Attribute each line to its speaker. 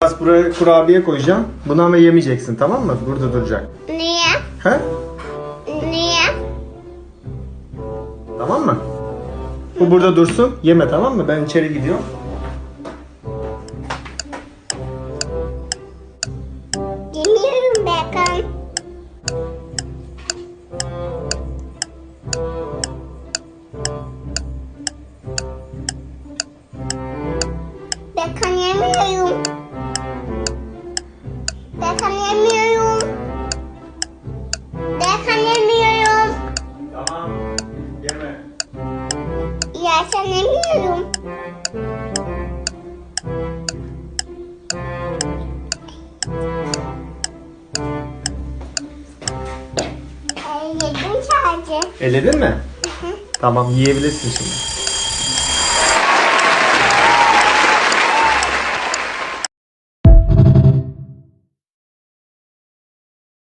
Speaker 1: Biraz buraya kurabiye koyacağım. Bunu ama yemeyeceksin, tamam mı? Burada duracak.
Speaker 2: Niye?
Speaker 1: He?
Speaker 2: Niye?
Speaker 1: Tamam mı? Bu burada dursun. Yeme, tamam mı? Ben içeri gidiyorum.
Speaker 2: Yemiyorum Bekan. Bekan yemiyorum. Bekan yemiyorum. Bekan yemiyorum.
Speaker 1: Tamam. Yeme.
Speaker 2: Yersen yemiyorum. Yedim sadece.
Speaker 1: Elledin mi? Tamam, yiyebilirsin şimdi.